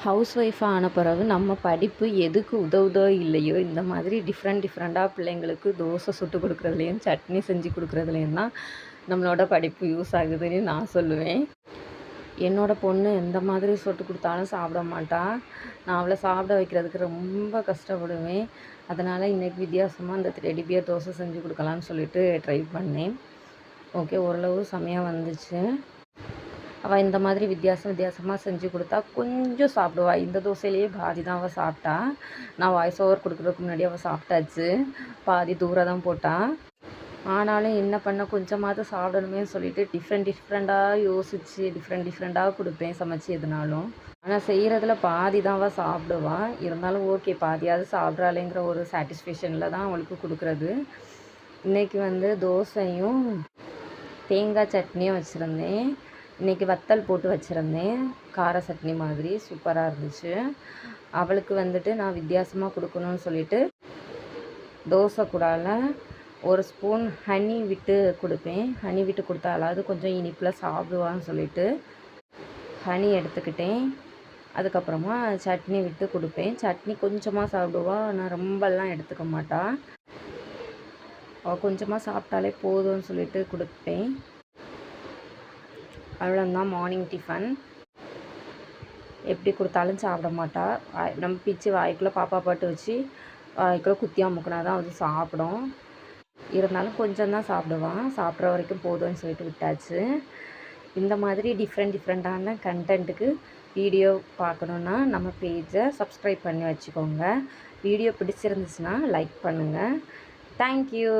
House ஒய்ஃபாக ஆன பிறகு நம்ம படிப்பு எதுக்கு உதவுதோ இல்லையோ இந்த மாதிரி டிஃப்ரெண்ட்டாக பிள்ளைங்களுக்கு தோசை சுட்டு கொடுக்குறதுலேயும் சட்னி செஞ்சு கொடுக்குறதுலேயும் தான் நம்மளோட படிப்பு யூஸ் ஆகுதுன்னு நான் சொல்லுவேன். என்னோடய பொண்ணு எந்த மாதிரி சுட்டு கொடுத்தாலும் சாப்பிட மாட்டா. நான் அவளை சாப்பிட வைக்கிறதுக்கு ரொம்ப கஷ்டப்படுவேன். அதனால் இன்றைக்கி வித்தியாசமாக இந்த டெடி பியர் தோசை செஞ்சு கொடுக்கலான்னு சொல்லிட்டு ட்ரை பண்ணேன். ஓகே, ஓரளவு செமையாக வந்துச்சு. அவள் இந்த மாதிரி வித்தியாசமாக செஞ்சு கொடுத்தா கொஞ்சம் சாப்பிடுவா. இந்த தோசையிலேயே பாதி தான் அவள் சாப்பிட்டா. நான் வாய்ஸ் ஓவர் கொடுக்குறதுக்கு முன்னாடி அவள் சாப்பிட்டாச்சு. பாதி தூரம் தான் போட்டா. ஆனாலும் என்ன பண்ண, கொஞ்சமாவது சாப்பிடணுமே சொல்லிட்டு டிஃப்ரெண்ட்டாக யோசித்து டிஃப்ரெண்ட்டாக கொடுப்பேன் சமைச்சி எதுனாலும். ஆனால் செய்கிறதுல பாதி தான் அவள் சாப்பிடுவா. இருந்தாலும் ஓகே, பாதியாவது சாப்பிட்றாளேங்கிற ஒரு சாட்டிஸ்ஃபேக்ஷனில் தான் அவளுக்கு கொடுக்குறது. இன்றைக்கி தோசையும் தேங்காய் சட்னியும் வச்சுருந்தேன். இன்றைக்கி வத்தல் போட்டு வச்சுருந்தேன். கார சட்னி மாதிரி சூப்பராக இருந்துச்சு. அவளுக்கு நான் வித்தியாசமாக கொடுக்கணும்னு சொல்லிட்டு தோசை கூடால ஒரு ஸ்பூன் ஹனி விட்டு கொடுப்பேன். ஹனி விட்டு கொடுத்தாலாவது கொஞ்சம் இனிப்பில் சாப்பிடுவான்னு சொல்லிட்டு ஹனி எடுத்துக்கிட்டேன். அதுக்கப்புறமா சட்னி விட்டு கொடுப்பேன். சட்னி கொஞ்சமாக சாப்பிடுவா, நான் ரொம்பலாம் எடுத்துக்க மாட்டாள். அவள் கொஞ்சமாக சாப்பிட்டாலே போதும்னு சொல்லிட்டு கொடுப்பேன். அவ்வளோதான் மார்னிங் டிஃபன். எப்படி கொடுத்தாலும் சாப்பிட மாட்டா. நம்ம பிச்சு வாய்க்குள்ளே பாப்பா பாட்டு வச்சு வாய்க்குள்ளே குத்தியா முக்கினா தான் அது சாப்பிடும். இருந்தாலும் கொஞ்சம் தான் சாப்பிடுவான். சாப்பிட்ற வரைக்கும் போதும்னு சொல்லிட்டு விட்டாச்சு. இந்த மாதிரி டிஃப்ரெண்ட்டான கண்டென்ட்டுக்கு வீடியோ பார்க்கணுன்னா நம்ம பேஜை சப்ஸ்கிரைப் பண்ணி வச்சுக்கோங்க. வீடியோ பிடிச்சிருந்துச்சுன்னா லைக் பண்ணுங்கள். தேங்க்யூ.